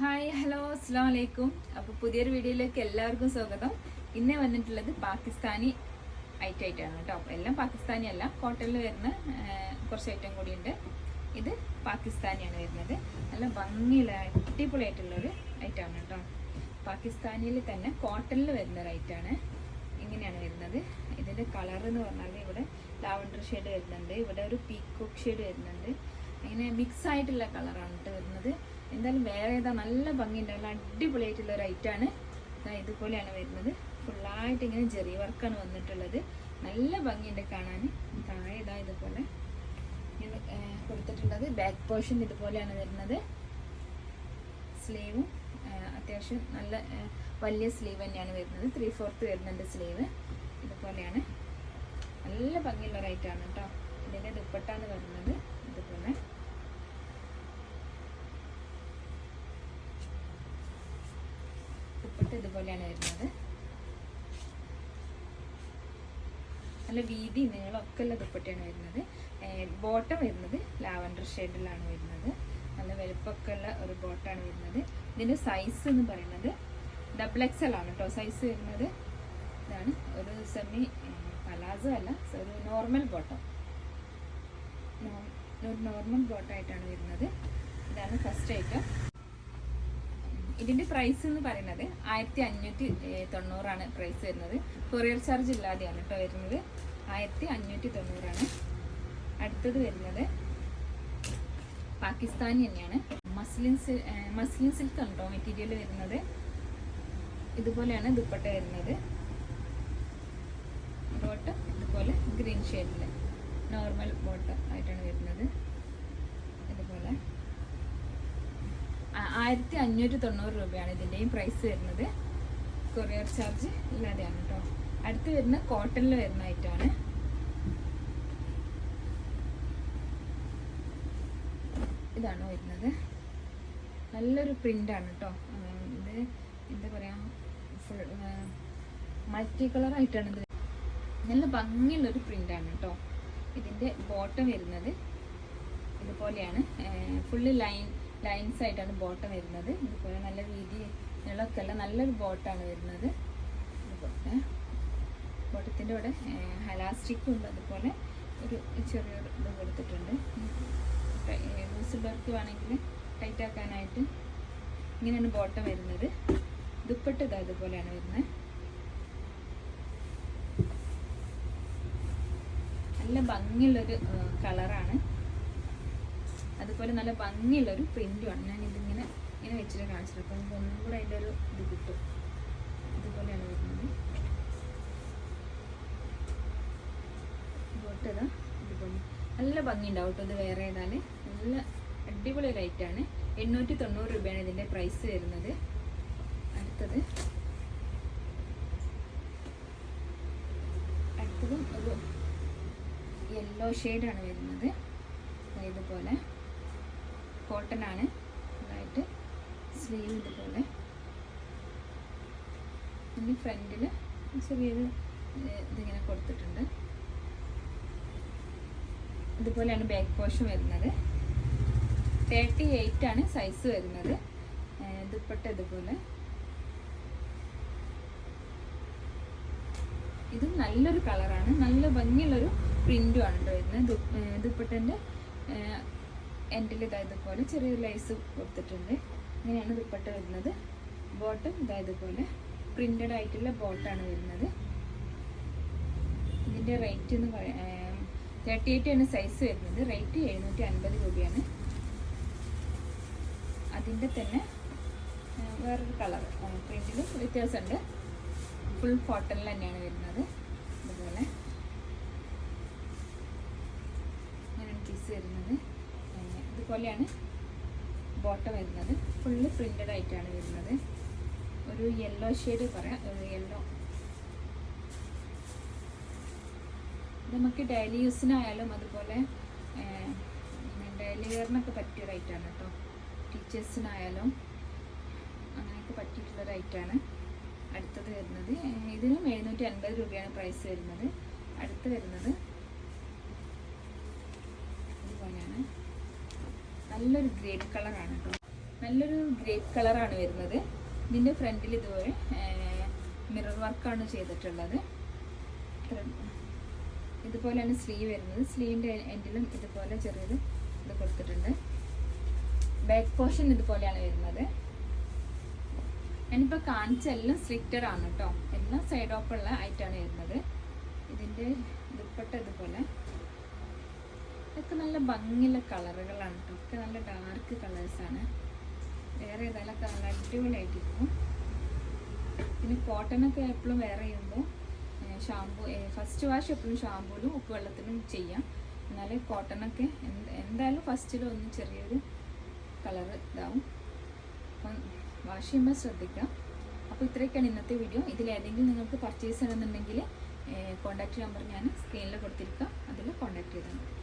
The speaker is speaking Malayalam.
ഹായ് ഹലോ അസ്സാം വലൈക്കും. അപ്പോൾ പുതിയൊരു വീഡിയോയിലേക്ക് എല്ലാവർക്കും സ്വാഗതം. ഇന്ന് വന്നിട്ടുള്ളത് പാകിസ്ഥാനി ഐറ്റമാണ് കേട്ടോ. അപ്പോൾ എല്ലാം പാകിസ്ഥാനി അല്ല, കോട്ടണിൽ വരുന്ന കുറച്ച് ഐറ്റം കൂടിയുണ്ട്. ഇത് പാകിസ്ഥാനിയാണ് വരുന്നത്. നല്ല ഭംഗിയുള്ള അടിപൊളിയായിട്ടുള്ളൊരു ഐറ്റമാണ് കേട്ടോ. പാകിസ്ഥാനിയിൽ തന്നെ കോട്ടണിൽ വരുന്നൊരു ഐറ്റമാണ്. ഇങ്ങനെയാണ് വരുന്നത്. ഇതിൻ്റെ കളർ എന്ന് പറഞ്ഞാൽ ഇവിടെ ലാവൻഡർ ഷെയ്ഡ് വരുന്നുണ്ട്, ഇവിടെ ഒരു പീക്കോക്ക് ഷെയ്ഡ് വരുന്നുണ്ട്. അങ്ങനെ മിക്സ് ആയിട്ടുള്ള കളറാണ് കേട്ടോ വരുന്നത്. എന്തായാലും വേറെ ഏതാ നല്ല ഭംഗിയുണ്ട്, നല്ല അടിപൊളിയായിട്ടുള്ള ഒരു ഐറ്റമാണ്. ഇതുപോലെയാണ് വരുന്നത്. ഫുള്ളായിട്ട് ഇങ്ങനെ ജെറി വർക്കാണ് വന്നിട്ടുള്ളത്. നല്ല ഭംഗിയുണ്ട് കാണാൻ. താഴെ ഇതാ ഇതുപോലെ ഇങ്ങനെ കൊടുത്തിട്ടുള്ളത്. ബാക്ക് പോർഷൻ ഇതുപോലെയാണ് വരുന്നത്. സ്ലീവും അത്യാവശ്യം നല്ല വലിയ സ്ലീവ് തന്നെയാണ് വരുന്നത്. 3/4 വരുന്നുണ്ട് സ്ലീവ്. ഇതുപോലെയാണ് നല്ല ഭംഗിയുള്ള ഒരു ഐറ്റമാണ് കേട്ടോ. ഇതിൻ്റെ ദുപ്പട്ടാന്ന് വരുന്നത് ഇതുപോലെ. ദുപ്പട്ട ഇതുപോലെയാണ് വരുന്നത്. നല്ല വീതി നീളമൊക്കെ ഉള്ള ദുപ്പട്ടയാണ് വരുന്നത്. ബോട്ടം വരുന്നത് ലാവൻഡർ ഷെയ്ഡിലാണ് വരുന്നത്. നല്ല വലുപ്പമൊക്കെ ഉള്ള ഒരു ബോട്ടാണ് വരുന്നത്. ഇതിൻ്റെ സൈസ് എന്ന് പറയുന്നത് XXL ആണ് കേട്ടോ സൈസ് വരുന്നത്. ഇതാണ് ഒരു സെമി പലാസോ അല്ല, ഒരു നോർമൽ ബോട്ടം. ഒരു നോർമൽ ബോട്ടായിട്ടാണ് വരുന്നത്. ഇതാണ് ഫസ്റ്റ് ഐറ്റം. ഇതിൻ്റെ പ്രൈസ് എന്ന് പറയുന്നത് 1590 പ്രൈസ് വരുന്നത്. കൊറിയർ ചാർജ് ഇല്ലാതെയാണ് കേട്ടോ വരുന്നത്. 1590. അടുത്തത് വരുന്നത് പാകിസ്ഥാനി തന്നെയാണ്. മസ്ലിൻ സിൽക്ക് ആണ് കേട്ടോ മെറ്റീരിയൽ വരുന്നത്. ഇതുപോലെയാണ് ദുപ്പട്ട വരുന്നത്. ബോട്ടം ഇതുപോലെ ഗ്രീൻ ഷെയ്ഡിൽ നോർമൽ ബോട്ടം ആയിട്ടാണ് വരുന്നത്. ഇതുപോലെ 1590 രൂപയാണ് ഇതിൻ്റെയും പ്രൈസ് വരുന്നത്. കൊറിയർ ചാർജ് ഇല്ലാതെയാണ് കേട്ടോ. അടുത്ത് വരുന്ന കോട്ടണിൽ വരുന്ന ഐറ്റമാണ്. ഇതാണ് വരുന്നത്. നല്ലൊരു പ്രിൻ്റാണ് കേട്ടോ. ഇത് എന്താ പറയുക, ഫുൾ മൾട്ടി കളർ ആയിട്ടാണ് ഇത്. നല്ല ഭംഗിയുള്ളൊരു പ്രിൻ്റാണ് കേട്ടോ. ഇതിൻ്റെ ബോട്ടം വരുന്നത് ഇതുപോലെയാണ്. ഫുള്ള് ലൈൻസ് ആയിട്ടാണ് ബോട്ടം വരുന്നത്. ഇതുപോലെ നല്ല വീതി നീളമൊക്കെ ഉള്ള നല്ലൊരു ബോട്ടാണ് വരുന്നത്. ഇതുപോലെ ബോട്ടത്തിൻ്റെ ഇവിടെ ഹലാസ്റ്റിക്കും ഉണ്ട്. അതുപോലെ ഒരു ചെറിയൊരു ഇത് കൊടുത്തിട്ടുണ്ട്. ലൂസുള്ളവർക്ക് വേണമെങ്കിൽ ടൈറ്റ് ആക്കാനായിട്ട് ഇങ്ങനെയാണ് ബോട്ടം വരുന്നത്. ദുപ്പട്ട ഇതാ ഇതുപോലെയാണ് വരുന്നത്. നല്ല ഭംഗിയുള്ളൊരു കളറാണ്. അതുപോലെ നല്ല ഭംഗിയുള്ളൊരു പ്രിൻ്റുമാണ്. ഞാൻ ഇതിങ്ങനെ വെച്ചിട്ട് കാണിച്ചിട്ട് അപ്പോൾ നമുക്ക് ഒന്നും കൂടെ അതിൻ്റെ ഒരു ഇത് കിട്ടും. ഇതുപോലെയാണ് വരുന്നത്. ബോട്ടതാ ഇതുപോലെ നല്ല ഭംഗി ഉണ്ടാവും കേട്ടോ. ഇത് വേറെ ഏതാല് നല്ല അടിപൊളി റേറ്റാണ്. 890 രൂപയാണ് ഇതിൻ്റെ പ്രൈസ് വരുന്നത്. അടുത്തതും ഒരു യെല്ലോ ഷെയ്ഡാണ് വരുന്നത്. ഇതുപോലെ കോട്ടൺ ആണ്. ഇതായിട്ട് സ്ലീവ് ഇതുപോലെ. പിന്നെ ഫ്രണ്ടിൽ ചെറിയൊരു ഇതിങ്ങനെ കൊടുത്തിട്ടുണ്ട്. ഇതുപോലെയാണ് ബാക്ക് പോർഷൻ വരുന്നത്. 38 ആണ് സൈസ് വരുന്നത്. ദുപ്പട്ട ഇതുപോലെ. ഇതും നല്ലൊരു കളറാണ്. നല്ല ഭംഗിയുള്ളൊരു പ്രിന്റും ആണ് കേട്ടോ വരുന്നത്. ദുപ്പട്ടൻ്റെ എൻഡിൽ ഇതുപോലെ ചെറിയൊരു ലൈസ് കൊടുത്തിട്ടുണ്ട്. ഇങ്ങനെയാണ് ദുപ്പട്ട വരുന്നത്. ബോട്ടം ഇതുപോലെ പ്രിന്റഡ് ആയിട്ടുള്ള ബോട്ടാണ് വരുന്നത്. ഇതിൻ്റെ റേറ്റ് എന്ന് പറയാം 38 ആണ് സൈസ് വരുന്നത്. റേറ്റ് 750 രൂപയാണ്. അതിൻ്റെ തന്നെ വേറൊരു കളർ പ്രിന്റിലും വ്യത്യാസമുണ്ട്. ഫുൾ കോട്ടണിൽ തന്നെയാണ് വരുന്നത്. ഇതുപോലെ ഇങ്ങനെയാണ് പീസ് വരുന്നത്. ഇതുപോലെയാണ് ബോട്ടം വരുന്നത്. ഫുള്ള് പ്രിന്റഡ് ആയിട്ടാണ് വരുന്നത്. ഒരു യെല്ലോ ഷെയ്ഡ് പറയാം, ഒരു യെല്ലോ. നമുക്ക് ഡെയിലി യൂസിനായാലും അതുപോലെ ഡെയിലി വെയറിനൊക്കെ പറ്റിയ റൈറ്റാണ് കേട്ടോ. ടീച്ചേഴ്സിനായാലും അങ്ങനെയൊക്കെ പറ്റിയിട്ടുള്ള റൈറ്റാണ്. അടുത്തത് വരുന്നത് ഇതിനും 750 രൂപയാണ് പ്രൈസ് വരുന്നത്. അടുത്ത് വരുന്നത് ഇതുപോലെയാണ്. നല്ലൊരു ഗ്രീൻ കളറാണ് കേട്ടോ. നല്ലൊരു ഗ്രേപ്പ് കളറാണ് വരുന്നത്. ഇതിൻ്റെ ഫ്രണ്ടിൽ ഇതുപോലെ മിറർ വർക്കാണ് ചെയ്തിട്ടുള്ളത്. ഇതുപോലെയാണ് സ്ലീവ് വരുന്നത്. സ്ലീവിൻ്റെ എൻഡിലും ഇതുപോലെ ചെറിയൊരു ഇത് കൊടുത്തിട്ടുണ്ട്. ബാക്ക് പോർഷൻ ഇതുപോലെയാണ് വരുന്നത്. ഞാനിപ്പോൾ കാണിച്ച എല്ലാം സ്ലിറ്റഡ് ആണ് കേട്ടോ. എല്ലാം സൈഡ് ഓപ്പുള്ള ആയിട്ടാണ് വരുന്നത്. ഇതിൻ്റെ ദുപ്പട്ട ഇതുപോലെ. ഇതൊക്കെ നല്ല ഭംഗിയുള്ള കളറുകളാണ് കേട്ടോ. ഒക്കെ നല്ല ഡാർക്ക് കളേഴ്സാണ്. വേറെ ഏതായാലൊക്കെ നല്ല അടിപൊളിയായിട്ടിരിക്കും. പിന്നെ കോട്ടനൊക്കെ എപ്പോഴും വേറെ ചെയ്യുമ്പോൾ ഷാമ്പൂ ഫസ്റ്റ് വാഷ് എപ്പോഴും ഷാമ്പൂലും ഉപ്പ് വെള്ളത്തിലും ചെയ്യാം. എന്നാലേ കോട്ടനൊക്കെ എന്തായാലും ഫസ്റ്റിലൊന്ന് ചെറിയൊരു കളർ ഇതാവും. അപ്പം വാഷ് ചെയ്യുമ്പോൾ ശ്രദ്ധിക്കാം. അപ്പോൾ ഇത്രയൊക്കെയാണ് ഇന്നത്തെ വീഡിയോ. ഇതിലേതെങ്കിലും നിങ്ങൾക്ക് പർച്ചേസ് ചെയ്യണമെന്നുണ്ടെങ്കിൽ കോൺടാക്റ്റ് നമ്പർ ഞാൻ സ്ക്രീനിൽ കൊടുത്തിരിക്കാം. അതിൽ കോൺടാക്ട് ചെയ്താൽ മതി.